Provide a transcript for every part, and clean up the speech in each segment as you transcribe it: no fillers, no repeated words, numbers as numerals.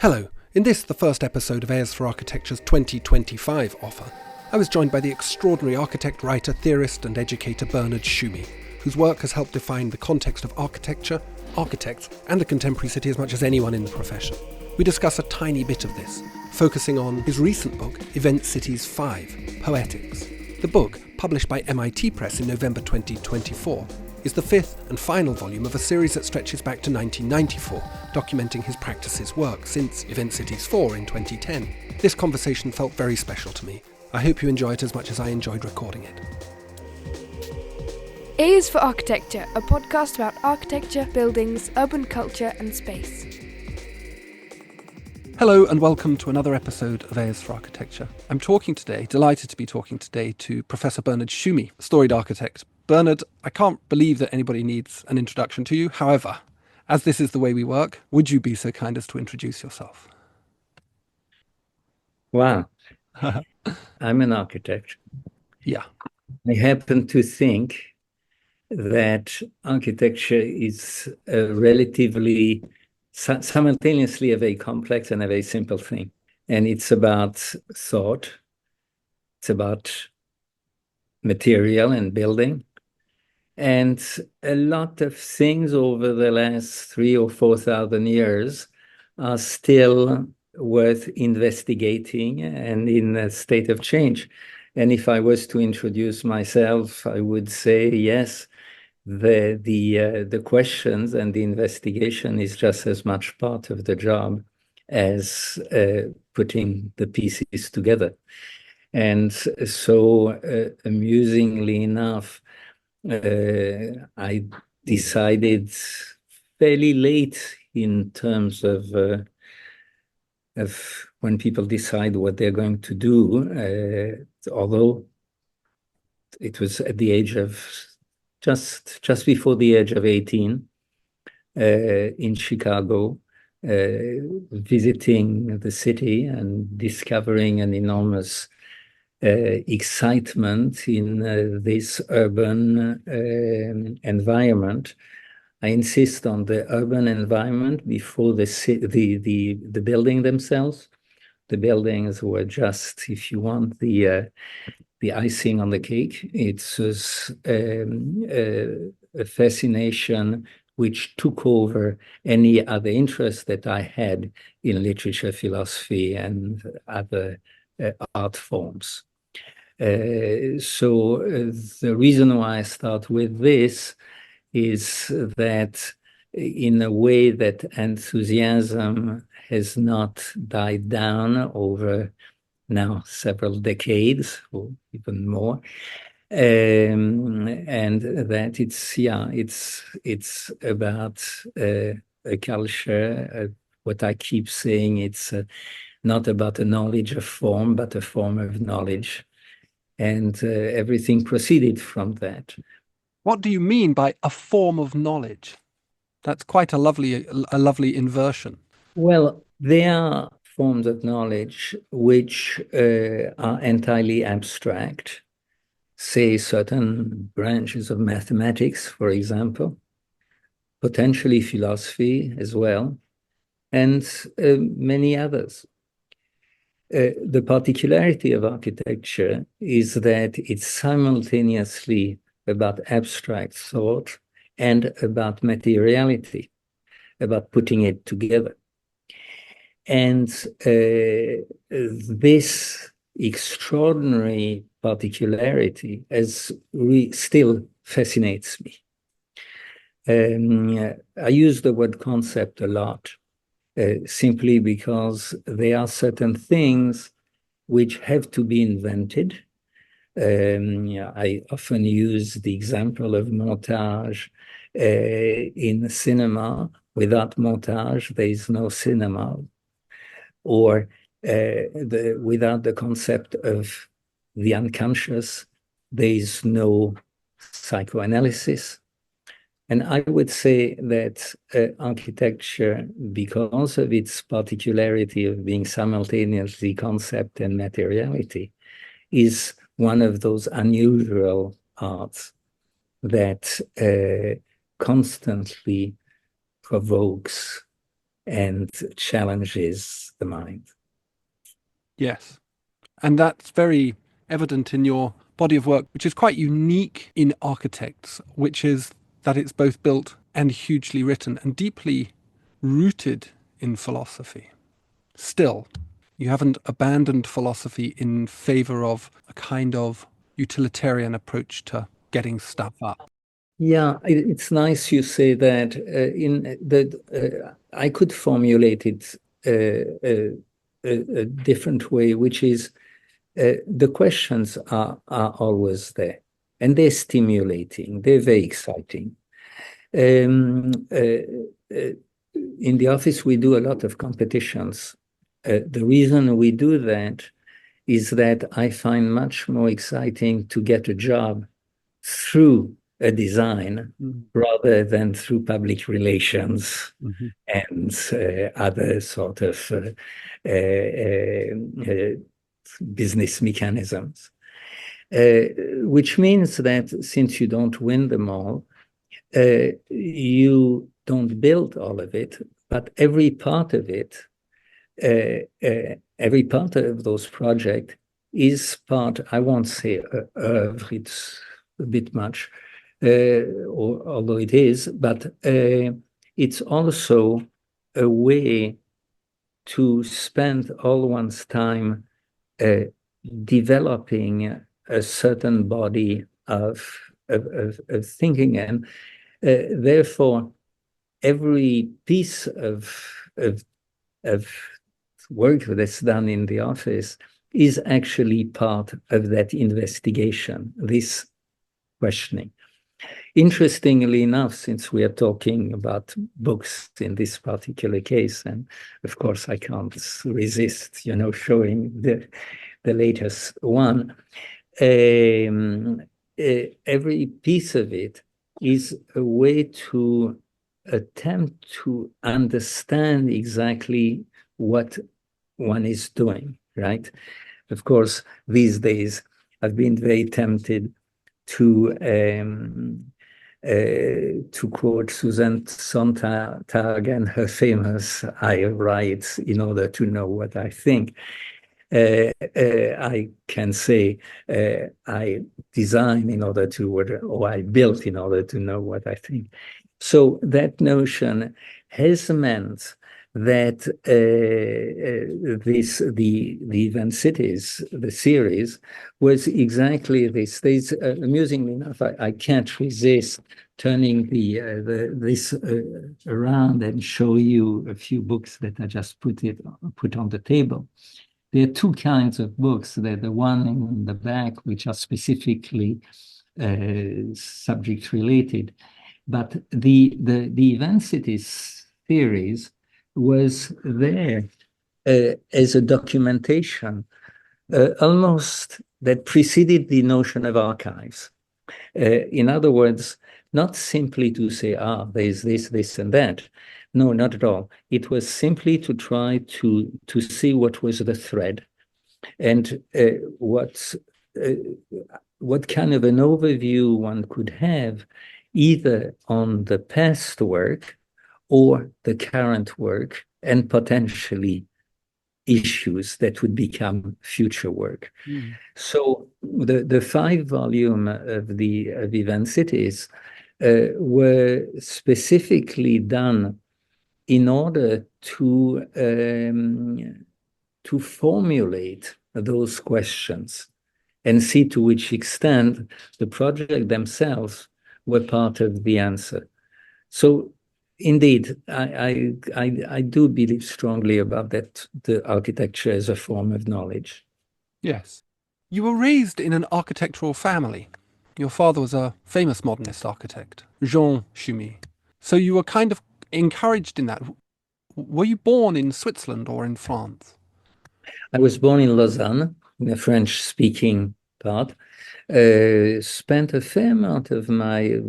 Hello, in this, the first episode of Heirs for Architecture's 2025 offer, I was joined by the extraordinary architect, writer, theorist and educator Bernard Tschumi, whose work has helped define the context of architecture, architects and the contemporary city as much as anyone in the profession. We discuss a tiny bit of this, focusing on his recent book, Event Cities 5, Poetics. The book, published by MIT Press in November 2024, is the fifth and final volume of a series that stretches back to 1994, documenting his practice's work since Event Cities 4 in 2010. This conversation felt very special to me. I hope you enjoy it as much as I enjoyed recording it. Heirs for Architecture, a podcast about architecture, buildings, urban culture and space. Hello and welcome to another episode of Heirs for Architecture. I'm delighted to be talking today to Professor Bernard Tschumi, storied architect. Bernard, I can't believe that anybody needs an introduction to you. However, as this is the way we work, would you be so kind as to introduce yourself? Wow. I'm an architect. Yeah. I happen to think that architecture is relatively simultaneously a very complex and a very simple thing. And it's about thought. It's about material and building. And a lot of things over the last 3,000 or 4,000 years are still worth investigating and in a state of change. And if I was to introduce myself, I would say, yes, the questions and the investigation is just as much part of the job as putting the pieces together. And so, amusingly enough, I decided fairly late in terms of when people decide what they're going to do, although it was at the age of just before the age of 18 in Chicago, visiting the city and discovering an enormous excitement in this urban environment. I insist on the urban environment before the building themselves. The buildings were just, if you want, the icing on the cake. It was a fascination which took over any other interest that I had in literature, philosophy, and other art forms. So the reason why I start with this is that in a way that enthusiasm has not died down over now several decades or even more, and that it's about a culture. What I keep saying, it's not about a knowledge of form, but a form of knowledge, and everything proceeded from that. What do you mean by a form of knowledge? That's quite a lovely inversion. Well, there are forms of knowledge which are entirely abstract, say certain branches of mathematics, for example, potentially philosophy as well, and many others. The particularity of architecture is that it's simultaneously about abstract thought and about materiality, about putting it together. And this extraordinary particularity still fascinates me. I use the word concept a lot, simply because there are certain things which have to be invented. I often use the example of montage in cinema. Without montage, there is no cinema. Or without the concept of the unconscious, there is no psychoanalysis. And I would say that architecture, because of its particularity of being simultaneously concept and materiality, is one of those unusual arts that constantly provokes and challenges the mind. Yes. And that's very evident in your body of work, which is quite unique in architects, which is that it's both built and hugely written and deeply rooted in philosophy. Still, you haven't abandoned philosophy in favor of a kind of utilitarian approach to getting stuff up. Yeah, it's nice you say that. I could formulate it a different way, which is the questions are always there, and they're stimulating. They're very exciting. In the office, we do a lot of competitions. The reason we do that is that I find much more exciting to get a job through a design rather than through public relations and other sort of business mechanisms. Which means that since you don't win them all, you don't build all of it, but every part of it, every part of those projects is part, I won't say it's a bit much, although it is, but it's also a way to spend all one's time developing a certain body of thinking, and therefore every piece of work that's done in the office is actually part of that investigation, this questioning. Interestingly enough, since we are talking about books in this particular case, and of course I can't resist, showing the latest one, every piece of it is a way to attempt to understand exactly what one is doing, right? Of course, these days I've been very tempted to quote Susan Sontag and her famous "I write in order to know what I think." I can say I design in order to, or I built in order to know what I think. So that notion has meant that the Event Cities, the series, was exactly this. Amusingly enough, I can't resist turning this around and show you a few books that I just put on the table. There are two kinds of books. They're the one in the back, which are specifically subject related. But the Event Cities series was there as a documentation, almost that preceded the notion of archives. In other words, not simply to say, there's this, and that. No, not at all. It was simply to try to see what was the thread and what kind of an overview one could have either on the past work or the current work and potentially issues that would become future work. So the 5-volume of Event Cities were specifically done in order to formulate those questions and see to which extent the project themselves were part of the answer. So indeed, I do believe strongly about that, the architecture as a form of knowledge. Yes. You were raised in an architectural family. Your father was a famous modernist architect, Jean Tschumi. So you were kind of encouraged in that. Were you born in Switzerland or in France? I was born in Lausanne, in a French-speaking part. Spent a fair amount of my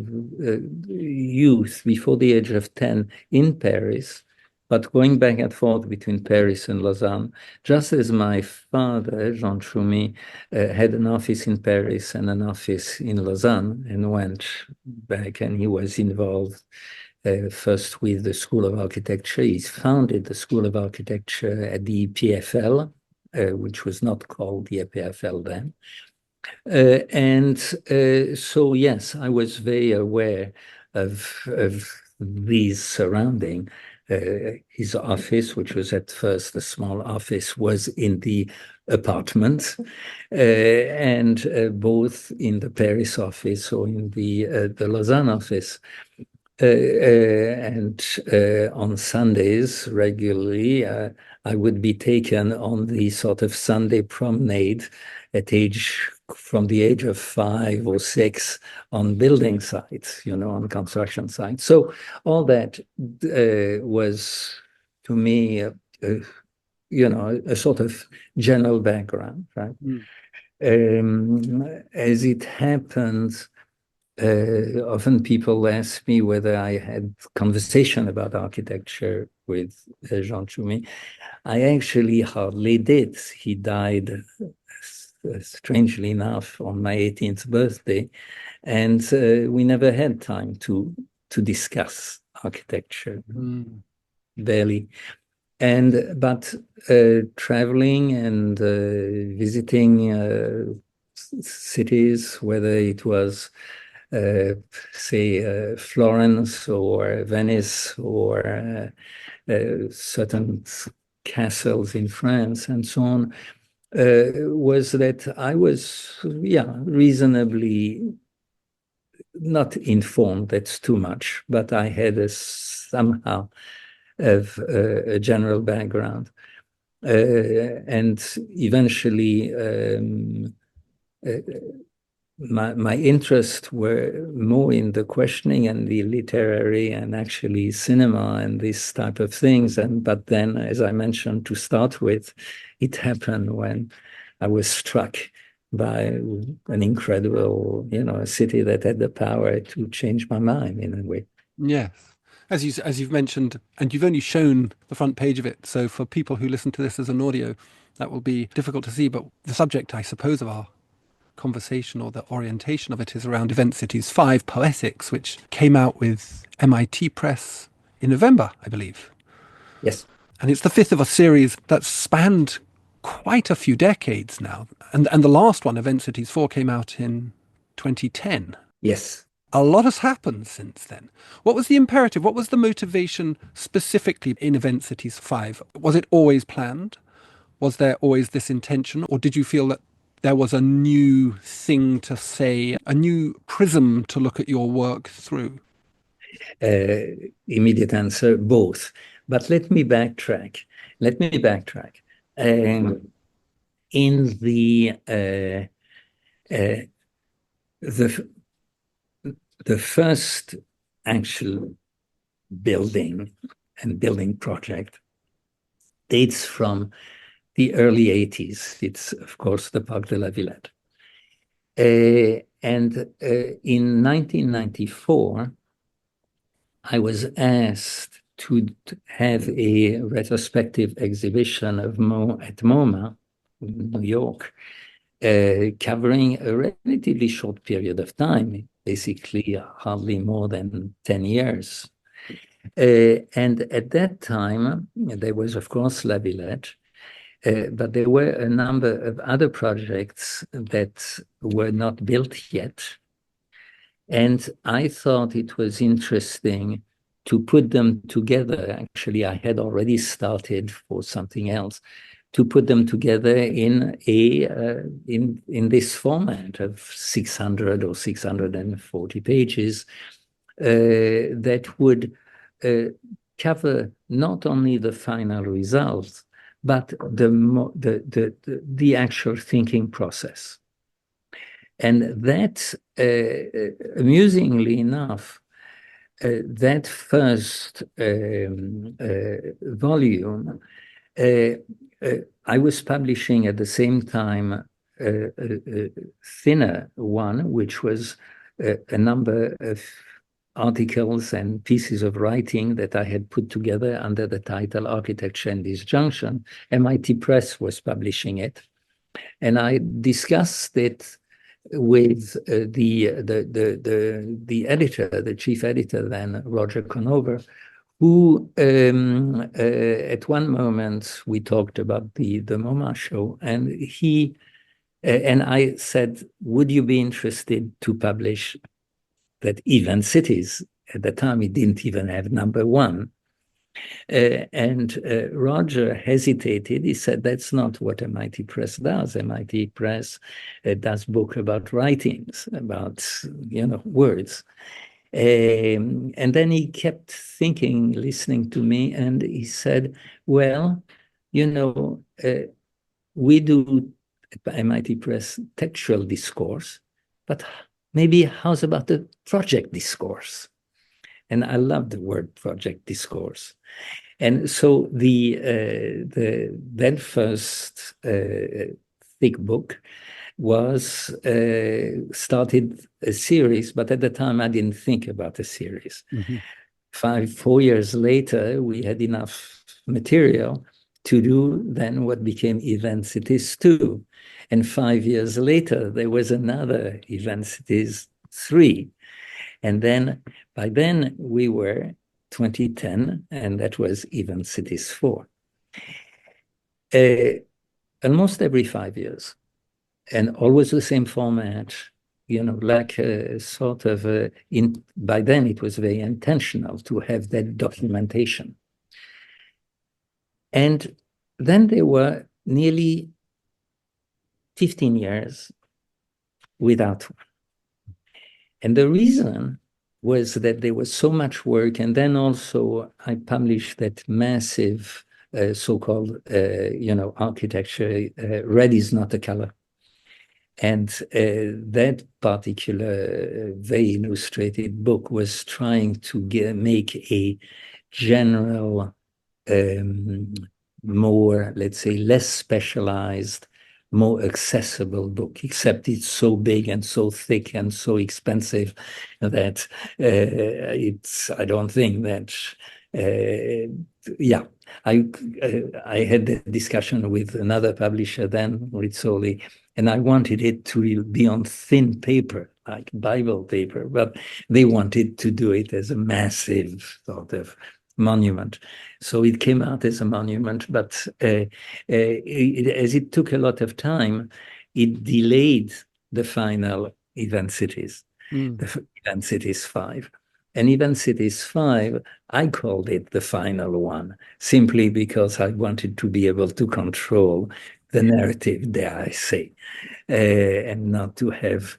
youth before the age of 10 in Paris, but going back and forth between Paris and Lausanne, just as my father, Jean Tschumi, had an office in Paris and an office in Lausanne and went back, and he was involved first with the School of Architecture. He founded the School of Architecture at the EPFL, which was not called the EPFL then. So, yes, I was very aware of these surrounding. His office, which was at first a small office, was in the apartment, and both in the Paris office or in the Lausanne office. And on Sundays, regularly, I would be taken on the sort of Sunday promenade from the age of 5 or 6 on building sites, on construction sites. So all that was, to me, a sort of general background, right? As it happens, often people ask me whether I had conversation about architecture with Jean Tschumi. I actually hardly did. He died, strangely enough, on my 18th birthday, and we never had time to discuss architecture, barely. But traveling and visiting cities, whether it was say Florence or Venice or certain castles in France and so on, was that I was, reasonably not informed, that's too much, but I had somehow of a general background. And eventually, my interests were more in the questioning and the literary and actually cinema and this type of things. But then, as I mentioned to start with, it happened when I was struck by an incredible, a city that had the power to change my mind in a way. Yes. As you've mentioned, and you've only shown the front page of it, so for people who listen to this as an audio, that will be difficult to see. But the subject, I suppose, of our conversation or the orientation of it is around Event Cities 5, Poetics, which came out with MIT Press in November, I believe. Yes. And it's the fifth of a series that's spanned quite a few decades now. And the last one, Event Cities 4, came out in 2010. Yes. A lot has happened since then. What was the imperative? What was the motivation specifically in Event Cities 5? Was it always planned? Was there always this intention? Or did you feel that there was a new thing to say, a new prism to look at your work through? Immediate answer, both. But let me backtrack. In the first actual building and building project dates from the early 80s. It's, of course, the Parc de la Villette. And in 1994, I was asked to have a retrospective exhibition of at MoMA, New York, covering a relatively short period of time, basically hardly more than 10 years. And at that time, there was, of course, La Villette, but there were a number of other projects that were not built yet. And I thought it was interesting to put them together. Actually, I had already started for something else, to put them together in this format of 600 or 640 pages that would cover not only the final results, but the actual thinking process. And that, amusingly enough, that first volume, I was publishing at the same time a thinner one, which was a number of articles and pieces of writing that I had put together under the title Architecture and Disjunction. MIT Press was publishing it. And I discussed it with the editor, the chief editor then, Roger Conover, who at one moment we talked about the MoMA show, and he and I said, would you be interested to publish that Event Cities? At the time, it didn't even have #1. And Roger hesitated. He said, that's not what MIT Press does. MIT Press does book about writings, about, words. And then he kept thinking, listening to me, and he said, well, we do at MIT Press textual discourse, but maybe how's about the project discourse? And I love the word project discourse. And so that first thick book was started a series, but at the time I didn't think about a series. Mm-hmm. 4 years later, we had enough material to do then what became Event Cities 2. And 5 years later, there was another Event Cities 3. And then by then we were 2010, and that was Event Cities 4. Almost every 5 years, and always the same format, like a sort of, by then it was very intentional to have that documentation. And then there were nearly 15 years without one. And the reason was that there was so much work, and then also I published that massive so-called, architecture, red is not a color. And that particular very illustrated book was trying to make a general, more, let's say, less specialized, more accessible book, except it's so big and so thick and so expensive that I don't think that, I had a discussion with another publisher then, Rizzoli, and I wanted it to be on thin paper, like Bible paper, but they wanted to do it as a massive sort of monument. So it came out as a monument, but as it took a lot of time, it delayed the final Event Cities, the Event Cities 5. And Event Cities 5, I called it the final one, simply because I wanted to be able to control the narrative, dare I say, and not to have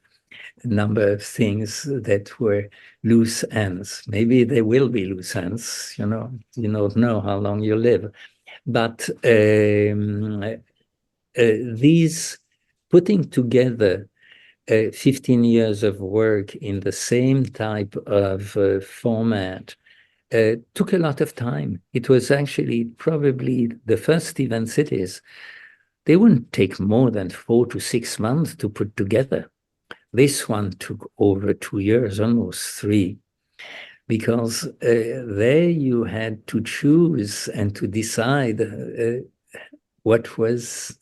a number of things that were loose ends. Maybe there will be loose ends, you don't know how long you live. But these putting together 15 years of work in the same type of format took a lot of time. It was actually probably the first Event Cities. They wouldn't take more than 4 to 6 months to put together. This one took over 2 years, almost 3, because there you had to choose and to decide what was,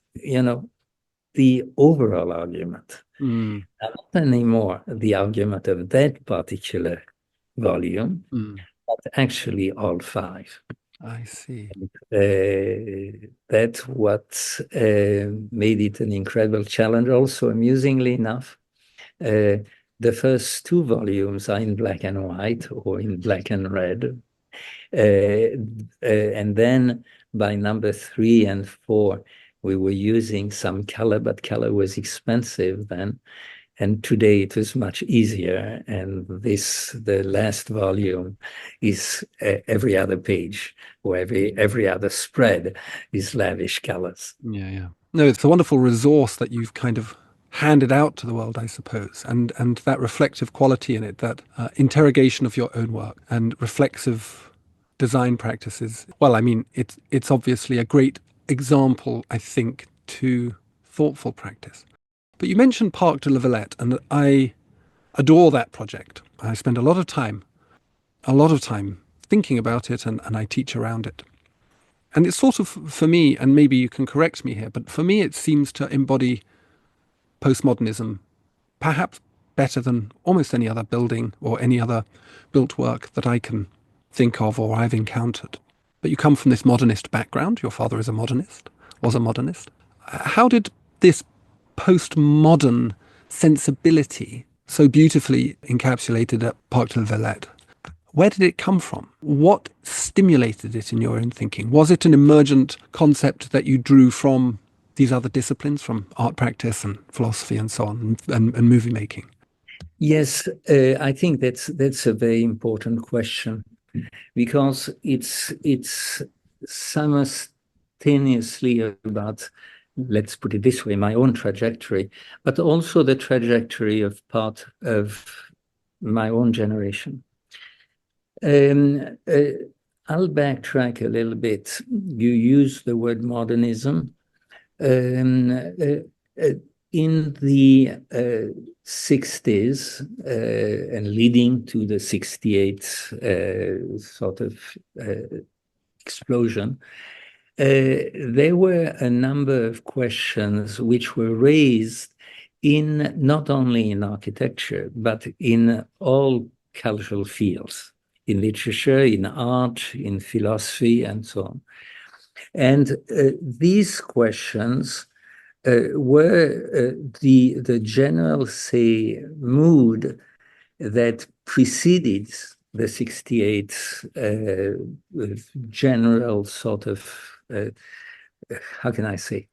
the overall argument. Not anymore the argument of that particular volume, but actually all 5. I see. That's what made it an incredible challenge. Also, amusingly enough, the first 2 volumes are in black and white or in black and red. And then by number 3 and 4, we were using some color, but color was expensive then. And today it was much easier. And the last volume is every other page or every other spread is lavish colors. Yeah. No, it's a wonderful resource that you've kind of handed out to the world, I suppose, and that reflective quality in it, that interrogation of your own work and reflexive design practices. Well, I mean, it's obviously a great example, I think, to thoughtful practice. But you mentioned Parc de la Villette, and I adore that project. I spend a lot of time thinking about it, and I teach around it. And it's sort of, for me, and maybe you can correct me here, but for me it seems to embody postmodernism, perhaps better than almost any other building or any other built work that I can think of or I've encountered. But you come from this modernist background. Your father is a modernist, was a modernist. How did this postmodern sensibility, so beautifully encapsulated at Parc de Villette, where did it come from? What stimulated it in your own thinking? Was it an emergent concept that you drew from these other disciplines, from art practice and philosophy and so on, and movie making? Yes, I think that's a very important question, because it's simultaneously about, let's put it this way, my own trajectory, but also the trajectory of part of my own generation. I'll backtrack a little bit. You use the word modernism. In the 60s and leading to the 68 sort of explosion, there were a number of questions which were raised in not only in architecture, but in all cultural fields, in literature, in art, in philosophy, and so on. And these questions were the general, say, mood that preceded the 68 general sort of, how can I say,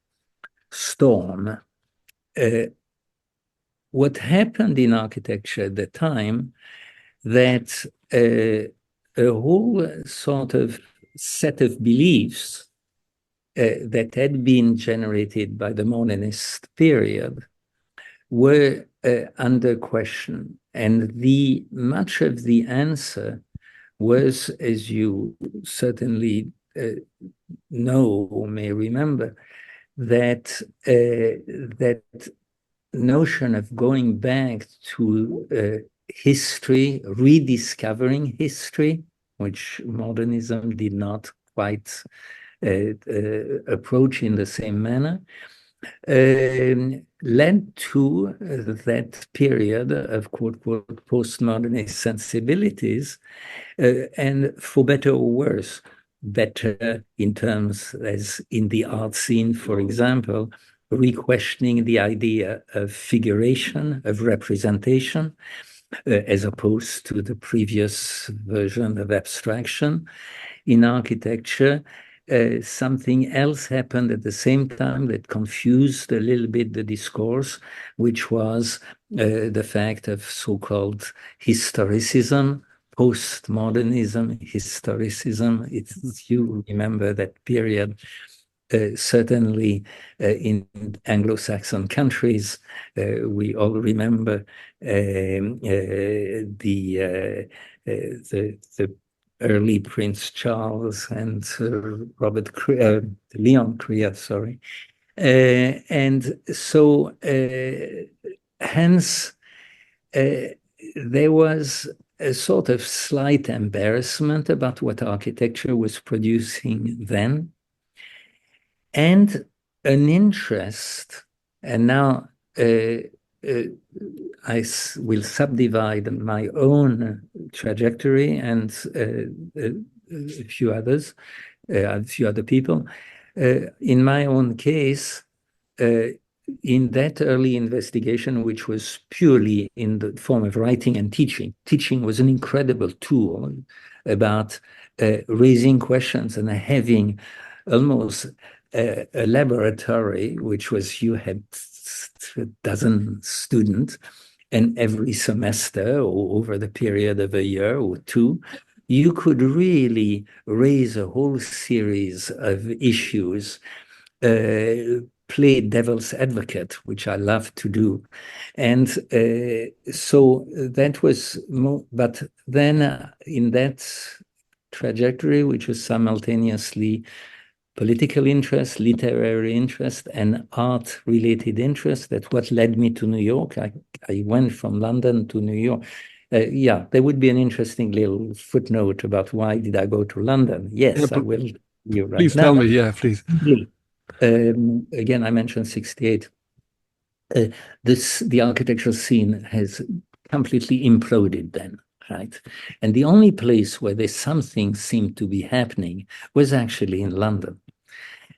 storm. What happened in architecture at the time, that a whole sort of set of beliefs that had been generated by the modernist period were under question. And much of the answer was, as you certainly know or may remember, that that notion of going back to history, rediscovering history, which modernism did not quite approach in the same manner, led to that period of quote-unquote postmodernist sensibilities, and for better or worse, better in terms as in the art scene, for example, re-questioning the idea of figuration, of representation, as opposed to the previous version of abstraction. In architecture, something else happened at the same time that confused a little bit the discourse, which was the fact of so-called historicism, postmodernism, historicism. You remember that period. Certainly in Anglo-Saxon countries, we all remember the early Prince Charles and Leon Krier, sorry. And so hence there was a sort of slight embarrassment about what architecture was producing then, and an interest. And now I will subdivide my own trajectory and a few others, a few other people. In my own case, in that early investigation, which was purely in the form of writing and teaching, teaching was an incredible tool about raising questions and having almost a laboratory, which was, you had a dozen students, and every semester or over the period of a year or two, you could really raise a whole series of issues, play devil's advocate, which I love to do. And so that was more, but then in that trajectory, which was simultaneously political interest, literary interest, and art-related interest, that's what led me to New York. I went from London to New York. Yeah, there would be an interesting little footnote about why did I go to London. Yes, yeah, I will. Please tell me, yeah, please. Again, I mentioned 68. the architectural scene has completely imploded then, right? And the only place where there's something seemed to be happening was actually in London.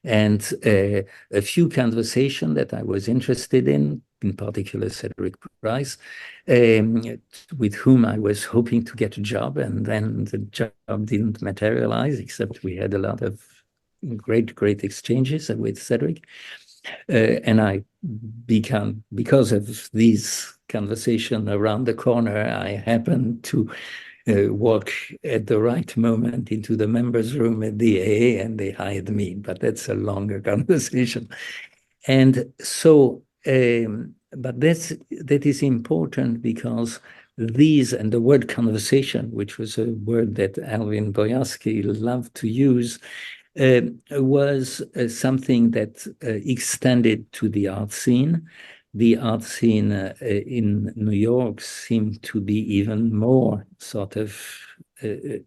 And a few conversations that I was interested in particular Cedric Price, with whom I was hoping to get a job, and then the job didn't materialize, except we had a lot of great exchanges with Cedric. And I become, because of these conversations around the corner, I happened to walk at the right moment into the members' room at the AA, and they hired me. But that's a longer conversation. And so, but that is important because these, and the word conversation, which was a word that Alvin Boyarsky loved to use, was something that extended to the art scene. The art scene in New York seemed to be even more sort of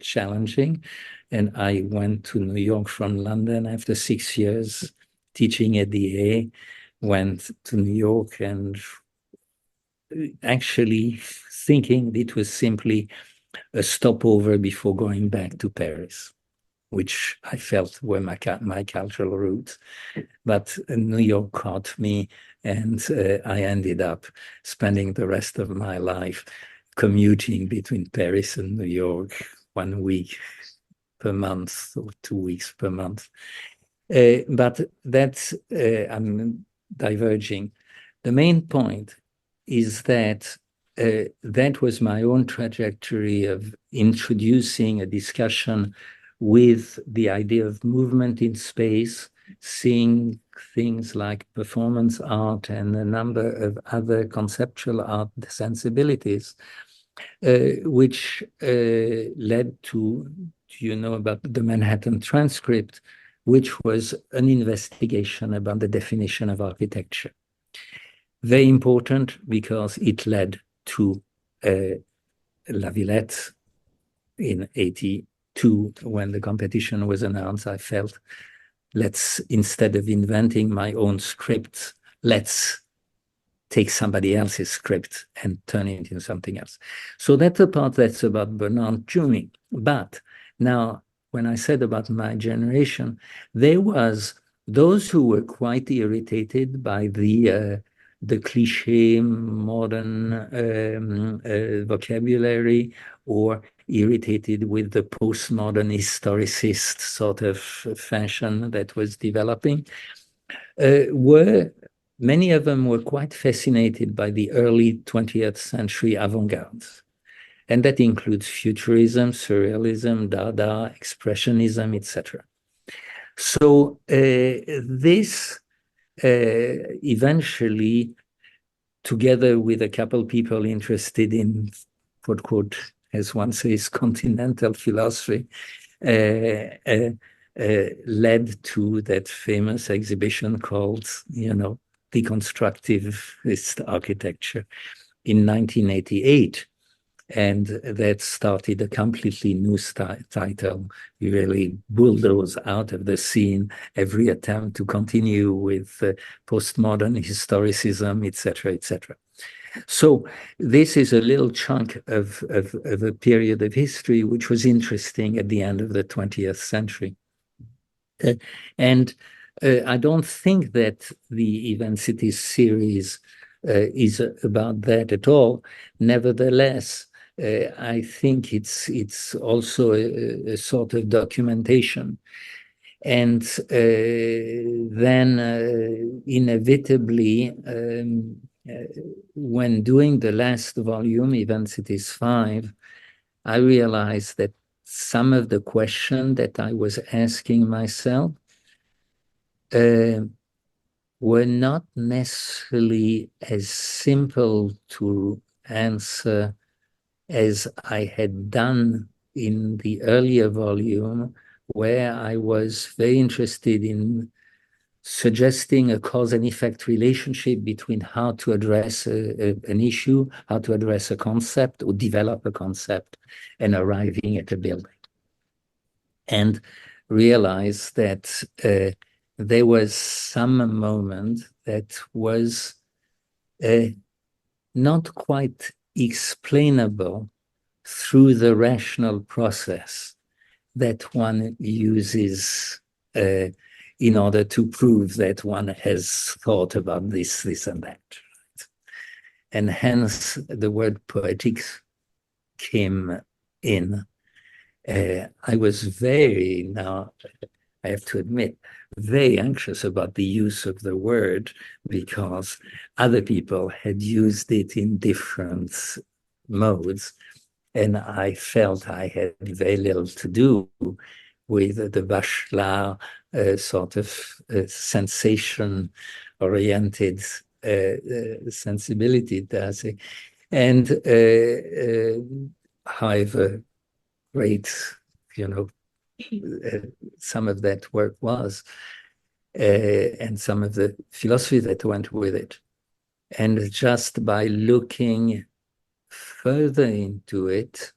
challenging. And I went to New York from London after 6 years teaching at the A, went to New York and actually thinking it was simply a stopover before going back to Paris, which I felt were my cultural roots. But New York caught me, and I ended up spending the rest of my life commuting between Paris and New York 1 week per month or 2 weeks per month. But that's, I'm diverging. The main point is that that was my own trajectory of introducing a discussion with the idea of movement in space, seeing things like performance art and a number of other conceptual art sensibilities, which led to, you know, about the Manhattan Transcript, which was an investigation about the definition of architecture. Very important because it led to La Villette in 82, when the competition was announced. I felt, let's, instead of inventing my own script, let's take somebody else's script and turn it into something else. So that's the part that's about Bernard Tschumi. But now, when I said about my generation, there was those who were quite irritated by the cliche modern vocabulary, or irritated with the postmodern historicist sort of fashion that was developing, many of them were quite fascinated by the early 20th century avant-garde. And that includes futurism, surrealism, Dada, expressionism, etc. So this eventually, together with a couple people interested in, quote, as one says, continental philosophy, led to that famous exhibition called, you know, Deconstructivist Architecture in 1988. And that started a completely new title. We really bulldoze out of the scene every attempt to continue with postmodern historicism, etc., etc. So this is a little chunk of a period of history which was interesting at the end of the 20th century. And I don't think that the Event Cities series is about that at all. Nevertheless, I think it's also a sort of documentation. And then inevitably, when doing the last volume, Event Cities 5, I realized that some of the questions that I was asking myself were not necessarily as simple to answer as I had done in the earlier volume, where I was very interested in suggesting a cause and effect relationship between how to address an issue, how to address a concept or develop a concept, and arriving at a building. And realize that there was some moment that was not quite explainable through the rational process that one uses in order to prove that one has thought about this, and that. And hence the word poetics came in. I was now I have to admit, very anxious about the use of the word because other people had used it in different modes. And I felt I had very little to do with the Bachelard sort of sensation-oriented sensibility, does it? And however great, some of that work was, and some of the philosophy that went with it. And just by looking further into it,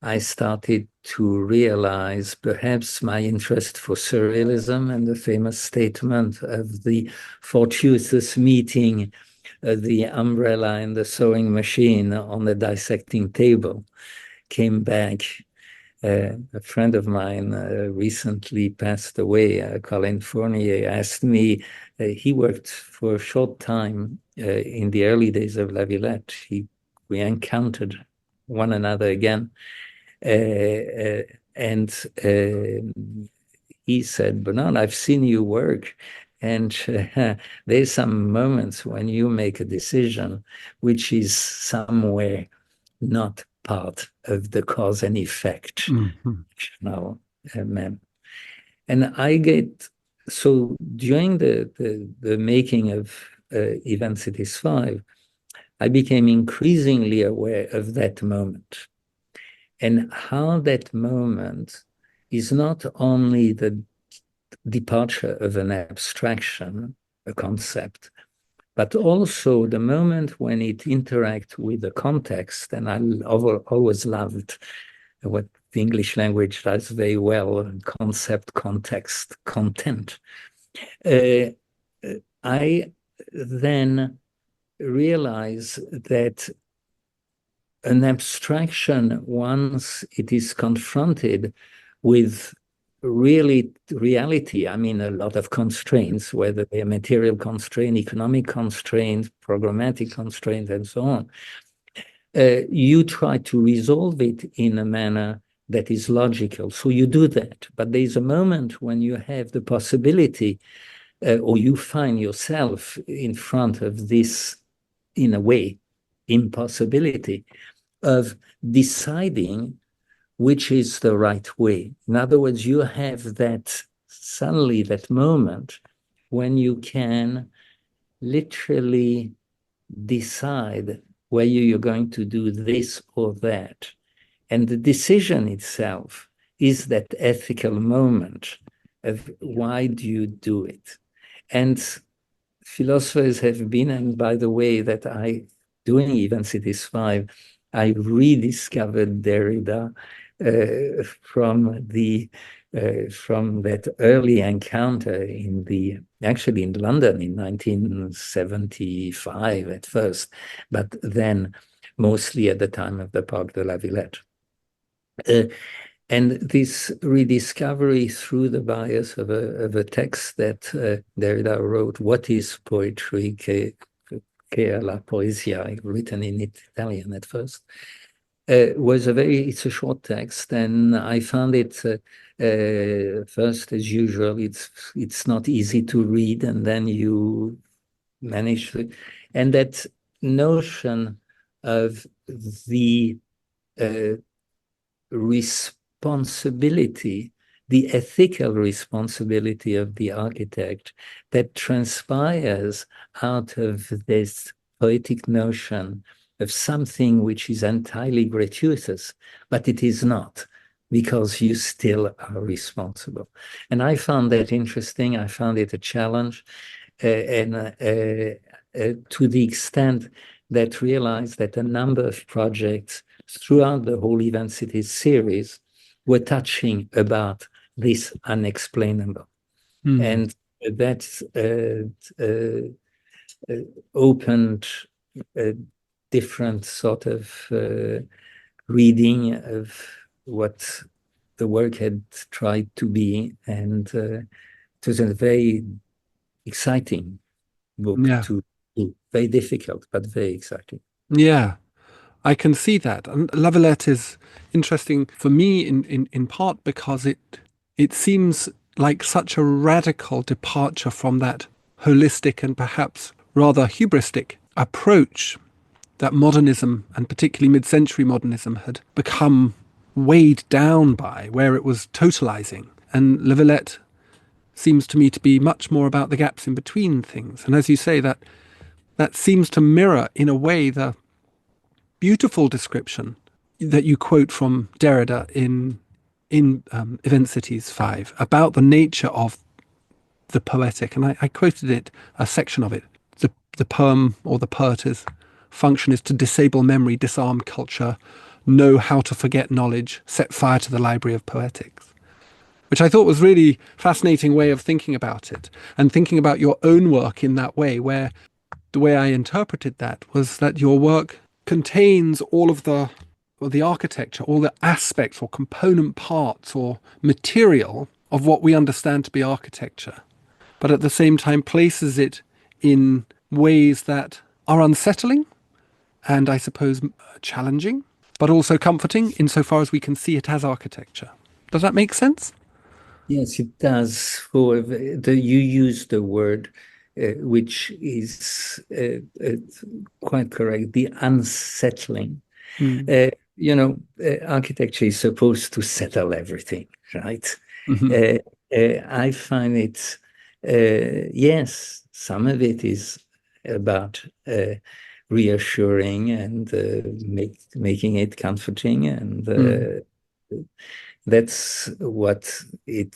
I started to realize perhaps my interest for surrealism and the famous statement of the fortuitous meeting the umbrella and the sewing machine on the dissecting table came back. A friend of mine recently passed away, Colin Fournier, asked me, he worked for a short time in the early days of La Villette. We encountered one another again. And he said, Bernard, I've seen you work. And there's some moments when you make a decision which is somewhere not part of the cause and effect. And I get, so during the making of Event Cities 5, I became increasingly aware of that moment and how that moment is not only the departure of an abstraction, a concept, but also the moment when it interacts with the context. And I always loved what the English language does very well, concept, context, content. I then realize that an abstraction, once it is confronted with reality, I mean, a lot of constraints, whether they're material constraints, economic constraints, programmatic constraints, and so on, you try to resolve it in a manner that is logical. So you do that. But there's a moment when you have the possibility, or you find yourself in front of this, in a way, impossibility of deciding which is the right way. In other words, you have that suddenly that moment when you can literally decide whether you're going to do this or that. And the decision itself is that ethical moment of why do you do it? And philosophers have been, and by the way, that doing Event Cities 5, I rediscovered Derrida from that early encounter actually in London in 1975 at first, but then mostly at the time of the Parc de la Villette. And this rediscovery through the bias of a text that Derrida wrote, What is Poetry? Che la poesia, written in Italian at first, it's a short text, and I found it first, as usual, it's not easy to read, and then you manage to, and that notion of the responsibility, the ethical responsibility of the architect that transpires out of this poetic notion of something which is entirely gratuitous, but it is not, because you still are responsible. And I found that interesting. I found it a challenge, to the extent that realized that a number of projects throughout the whole Event Cities series were touching about this unexplainable. And that's opened a different sort of reading of what the work had tried to be, and it was a very exciting book to do. Very difficult, but very exciting. Yeah, I can see that. And La Villette is interesting for me in part because it seems like such a radical departure from that holistic and perhaps rather hubristic approach that modernism, and particularly mid-century modernism, had become weighed down by, where it was totalizing. And La Villette seems to me to be much more about the gaps in between things. And as you say, that seems to mirror, in a way, the beautiful description that you quote from Derrida in Event Cities 5 about the nature of the poetic. And I quoted it, a section of it. The poem, or the poet's function, is to disable memory, disarm culture, know how to forget knowledge, set fire to the library of poetics, which I thought was really fascinating way of thinking about it, and thinking about your own work in that way, where the way I interpreted that was that your work contains all of the architecture, all the aspects or component parts or material of what we understand to be architecture, but at the same time places it in ways that are unsettling and, I suppose, challenging, but also comforting insofar as we can see it as architecture. Does that make sense? Yes, it does. For you use the word, which is quite correct, the unsettling. Architecture is supposed to settle everything, right? I find it, yes, some of it is about reassuring and making it comforting, and that's what it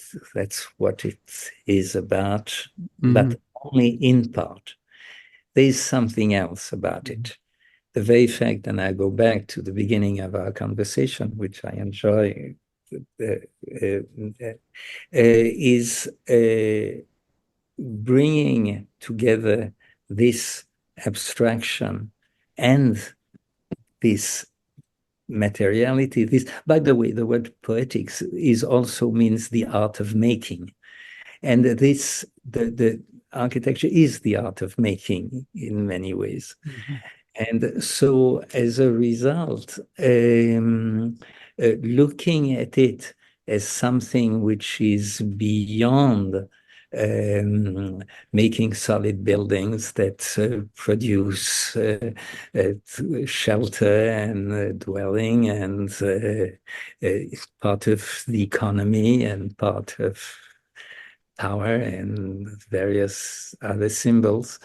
is about, but only in part. There's something else about it. The very fact, and I go back to the beginning of our conversation, which I enjoy, is bringing together this abstraction and this materiality. This, by the way, the word poetics also means the art of making, and this the architecture is the art of making in many ways. And so, as a result, looking at it as something which is beyond making solid buildings that produce shelter and dwelling, and part of the economy and part of power and various other symbols,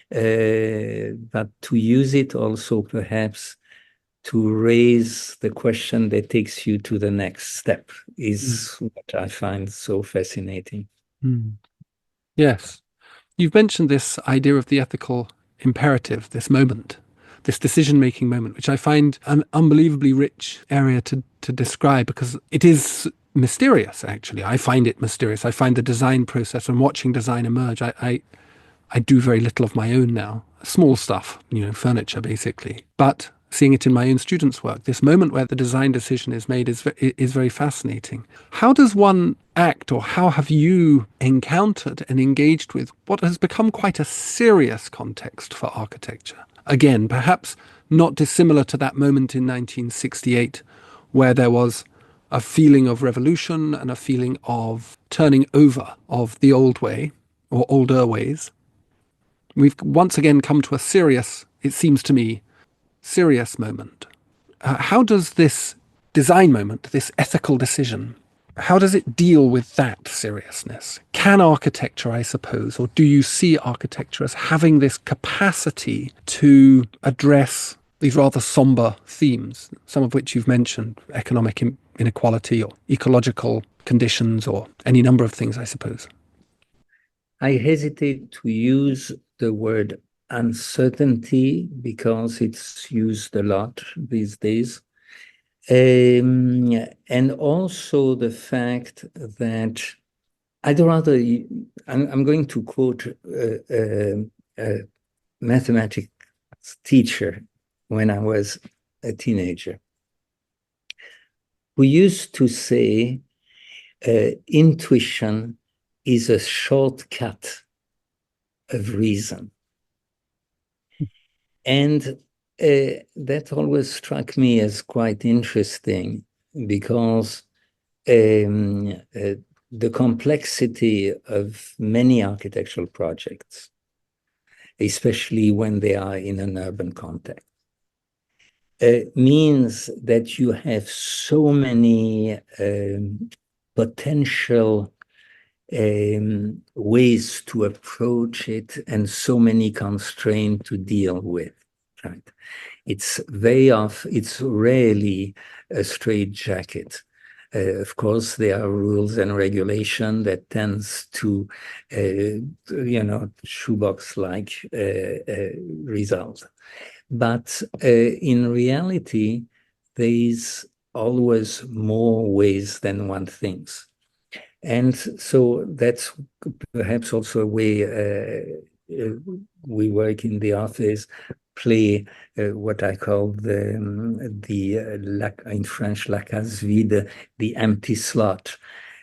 but to use it also perhaps to raise the question that takes you to the next step is what I find so fascinating. Yes. You've mentioned this idea of the ethical imperative, this moment, this decision-making moment, which I find an unbelievably rich area to describe, because it is mysterious, actually. I find it mysterious. I find the design process and watching design emerge. I do very little of my own now, small stuff, furniture basically, but seeing it in my own students' work, this moment where the design decision is made is very fascinating. How does one act, or how have you encountered and engaged with what has become quite a serious context for architecture? Again, perhaps not dissimilar to that moment in 1968, where there was a feeling of revolution and a feeling of turning over of the old way, or older ways. We've once again come to a serious, it seems to me, serious moment. How does this design moment, this ethical decision, how does it deal with that seriousness? Can architecture, I suppose, or do you see architecture as having this capacity to address these rather somber themes, some of which you've mentioned, economic inequality or ecological conditions, or any number of things, I suppose? I hesitate to use the word uncertainty because it's used a lot these days. And also the fact that I'm going to quote mathematics teacher when I was a teenager, who used to say, intuition is a shortcut of reason. And that always struck me as quite interesting, because the complexity of many architectural projects, especially when they are in an urban context, means that you have so many potential ways to approach it and so many constraints to deal with, right? It's rarely a straitjacket. Of course, there are rules and regulation that tends to, shoebox-like result. But in reality, there is always more ways than one thinks. And so that's perhaps also a way we work in the office, play what I call in French, la case vide, the empty slot.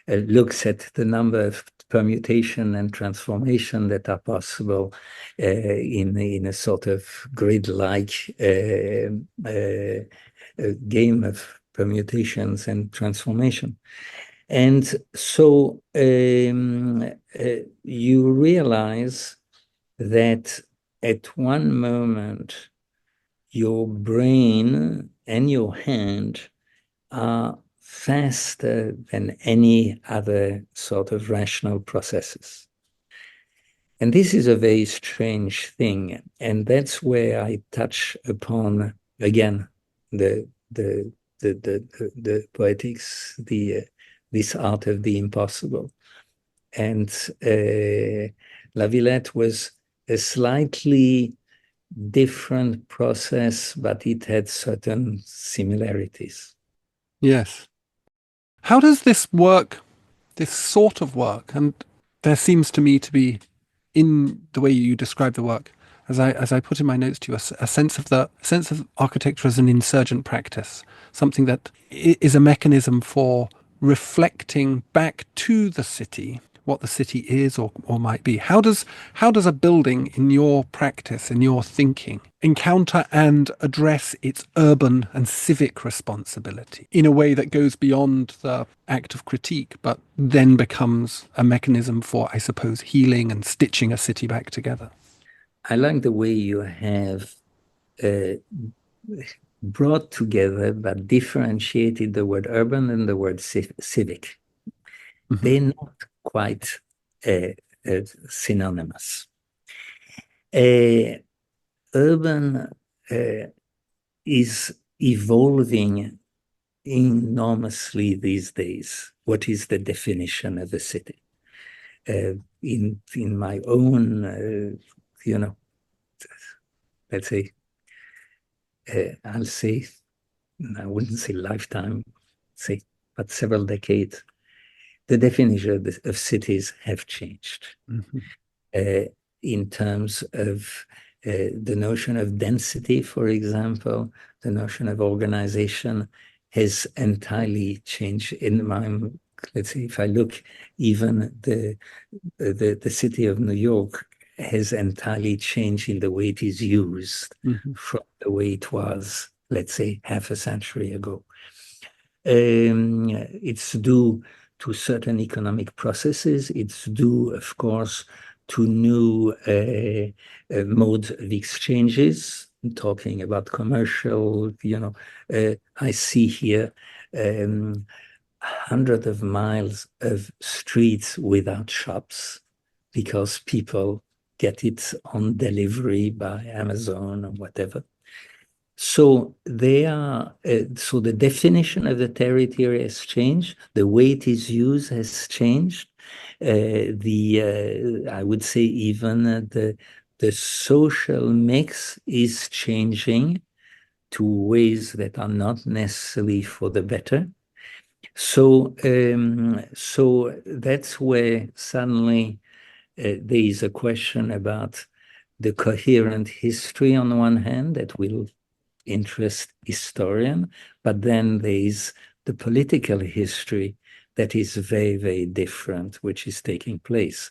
Looks at the number of permutation and transformation that are possible in a sort of grid-like game of permutations and transformation. And so you realize that at one moment, your brain and your hand are faster than any other sort of rational processes. And this is a very strange thing. And that's where I touch upon, again, the poetics, this art of the impossible. And La Villette was a slightly different process, but it had certain similarities. Yes. How does this work, this sort of work, and there seems to me to be, in the way you describe the work, as I put in my notes to you, a sense of architecture as an insurgent practice, something that is a mechanism for reflecting back to the city what the city is or might be. How does a building, in your practice, in your thinking, encounter and address its urban and civic responsibility in a way that goes beyond the act of critique, but then becomes a mechanism for, I suppose, healing and stitching a city back together? I like the way you have brought together but differentiated the word urban and the word civic. Mm-hmm. They're not quite synonymous. Urban is evolving enormously these days. What is the definition of a city? In my own, let's say, I'll say, I wouldn't say lifetime, but several decades, the definition of cities have changed. Mm-hmm. In terms of the notion of density, for example, the notion of organization has entirely changed. Let's say, if I look, even the city of New York has entirely changed in the way it is used, mm-hmm. from the way it was, let's say, half a century ago. It's due to certain economic processes. It's due, of course, to new modes of exchanges. I'm talking about commercial, I see here hundreds of miles of streets without shops because people get it on delivery by Amazon or whatever. So so the definition of the territory has changed. The way it is used has changed. I would say even the social mix is changing to ways that are not necessarily for the better. So that's where suddenly there is a question about the coherent history on one hand that will interest historian, but then there's the political history that is very, very different, which is taking place.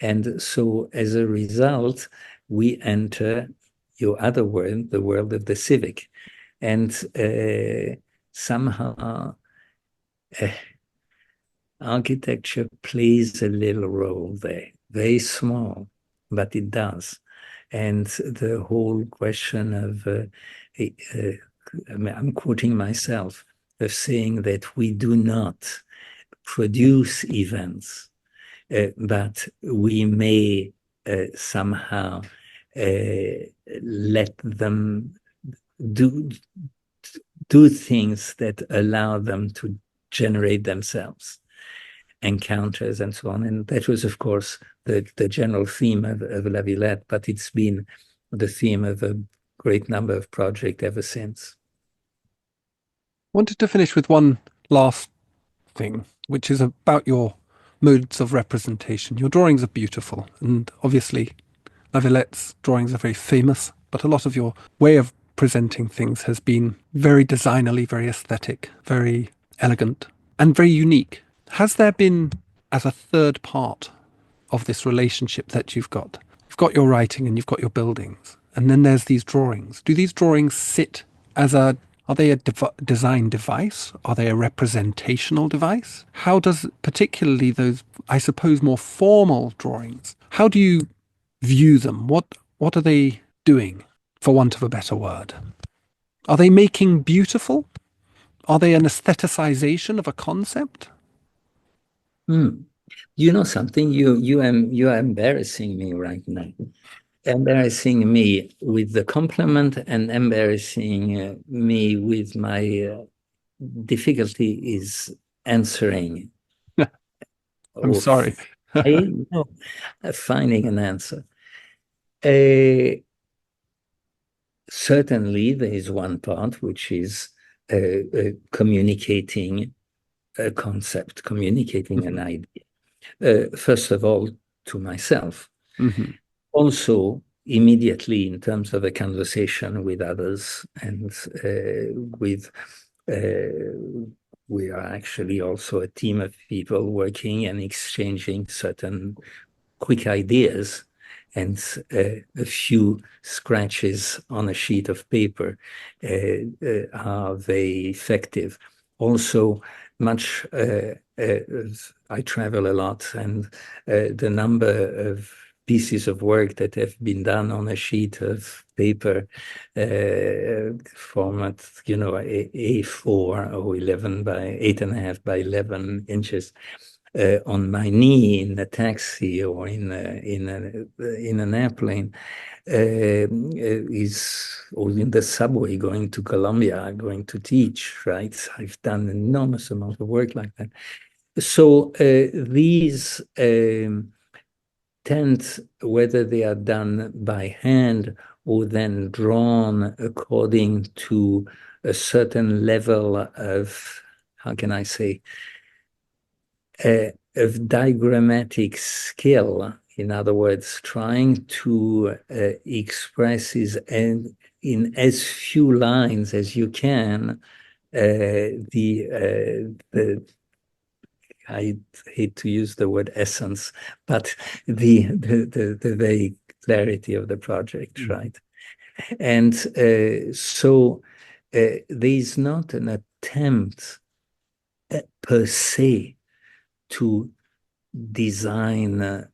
And so as a result, we enter your other world, the world of the civic. And somehow architecture plays a little role there, very small, but it does. And the whole question of, I'm quoting myself, of saying that we do not produce events, but we may somehow let them do things that allow them to generate themselves, encounters and so on. And that was, of course, the general theme of La Villette, but it's been the theme of a great number of projects ever since. Wanted to finish with one last thing, which is about your modes of representation. Your drawings are beautiful, and obviously La Villette's drawings are very famous, but a lot of your way of presenting things has been very designerly, very aesthetic, very elegant, and very unique. Has there been, as a third part of this relationship that you've got your writing and you've got your buildings, and then there's these drawings. Do these drawings sit as are they a design device? Are they a representational device? How does, particularly those, I suppose, more formal drawings, how do you view them? What are they doing, for want of a better word? Are they making beautiful? Are they an aestheticization of a concept? You know something? You are embarrassing me right now. Embarrassing me with the compliment and embarrassing me with my difficulty is answering. I'm sorry. Finding an answer. Certainly, there is one part which is communicating a concept, communicating an idea. First of all, to myself. Also, immediately in terms of a conversation with others and we are actually also a team of people working and exchanging certain quick ideas, and a few scratches on a sheet of paper are very effective. Also, I travel a lot, and the number of pieces of work that have been done on a sheet of paper format, A4 or 11 by 8.5 by 11 inches on my knee in a taxi or in an airplane or in the subway going to Colombia, going to teach, right? I've done an enormous amount of work like that. So these tend, whether they are done by hand or then drawn according to a certain level of, how can I say, of diagrammatic skill. In other words, trying to express in as few lines as you can I hate to use the word essence, but the very clarity of the project, right? And so there is not an attempt per se to design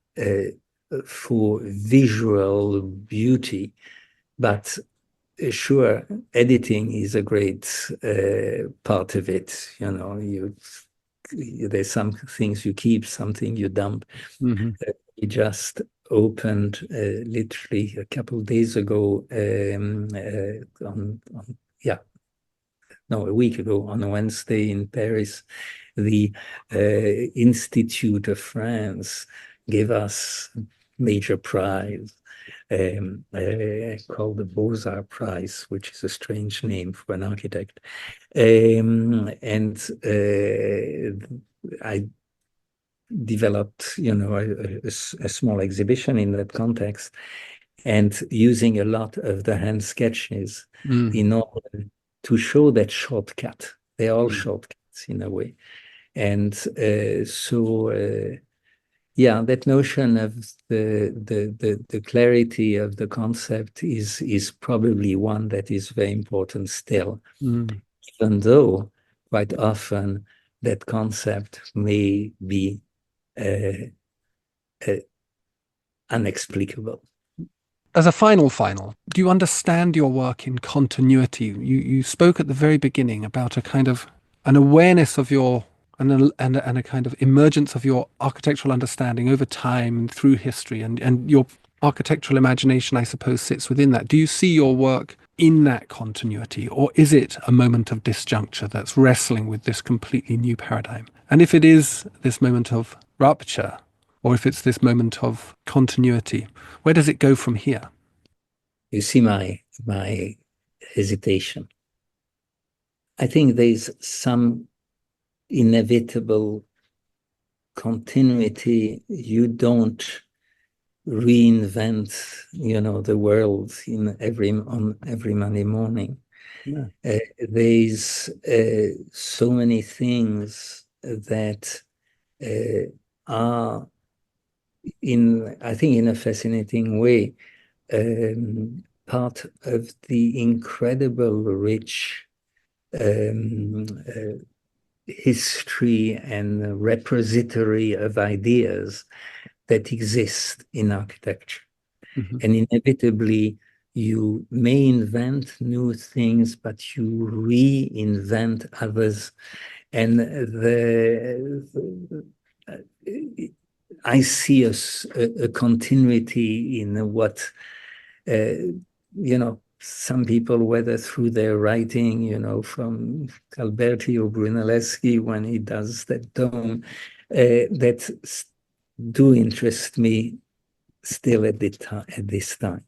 for visual beauty, but sure, editing is a great part of it. There's some things you keep, something you dump. We just opened literally a couple of days ago, a week ago on a Wednesday in Paris, the Institute of France gave us major prize called the Beaux-Arts Prize, which is a strange name for an architect. And I developed, a small exhibition in that context. and using a lot of the hand sketches Mm. in order to show that shortcut. They're all shortcuts in a way. And that notion of the clarity of the concept is probably one that is very important still, even though quite often that concept may be unexplicable. As a final, do you understand your work in continuity? You spoke at the very beginning about a kind of an awareness of your and a kind of emergence of your architectural understanding over time and through history, and your architectural imagination, I suppose, sits within that. Do you see your work in that continuity, or is it a moment of disjuncture that's wrestling with this completely new paradigm? And if it is this moment of rupture, or if it's this moment of continuity, where does it go from here? You see my hesitation. I think there's some inevitable continuity. You don't reinvent, the world on every Monday morning. Yeah. There's so many things that are I think in a fascinating way, part of the incredible rich history and repository of ideas that exist in architecture. Mm-hmm. And inevitably, you may invent new things, but you reinvent others. And I see a continuity in what, some people, whether through their writing, from Alberti or Brunelleschi, when he does that dome, that do interest me still at this time.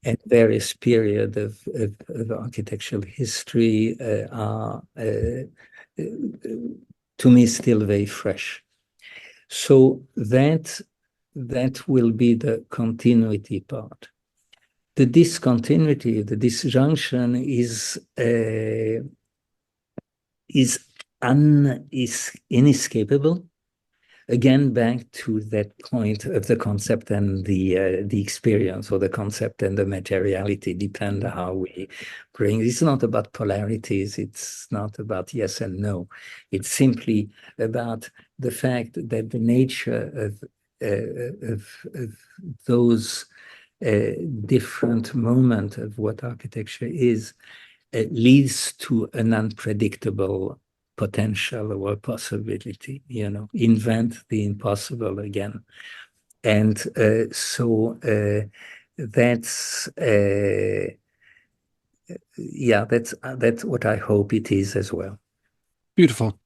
And various periods of architectural history are, to me, still very fresh. So that will be the continuity part. The discontinuity, the disjunction is inescapable. Again, back to that point of the concept and the experience, or the concept and the materiality, depend on how we bring. It's not about polarities. It's not about yes and no. It's simply about the fact that the nature of those different moments of what architecture is leads to an unpredictable potential or possibility, invent the impossible again. And so that's what I hope it is as well. Beautiful.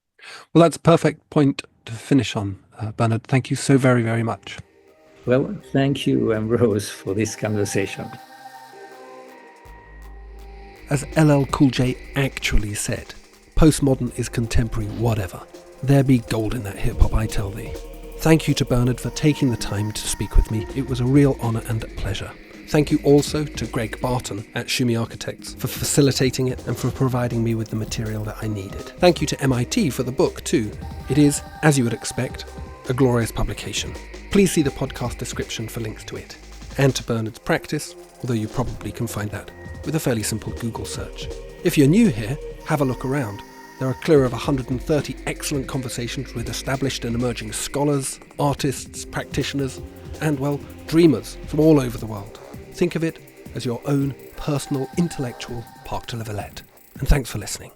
Well, that's a perfect point to finish on, Bernard. Thank you so very, very much. Well, thank you, Ambrose, for this conversation. As LL Cool J actually said, postmodern is contemporary whatever. There be gold in that hip-hop, I tell thee. Thank you to Bernard for taking the time to speak with me. It was a real honour and pleasure. Thank you also to Greg Barton at Tschumi Architects for facilitating it and for providing me with the material that I needed. Thank you to MIT for the book too. It is, as you would expect, a glorious publication. Please see the podcast description for links to it. And to Bernard's practice, although you probably can find that with a fairly simple Google search. If you're new here, have a look around. There are clear of 130 excellent conversations with established and emerging scholars, artists, practitioners, and, well, dreamers from all over the world. Think of it as your own personal intellectual Parc de la Villette. And thanks for listening.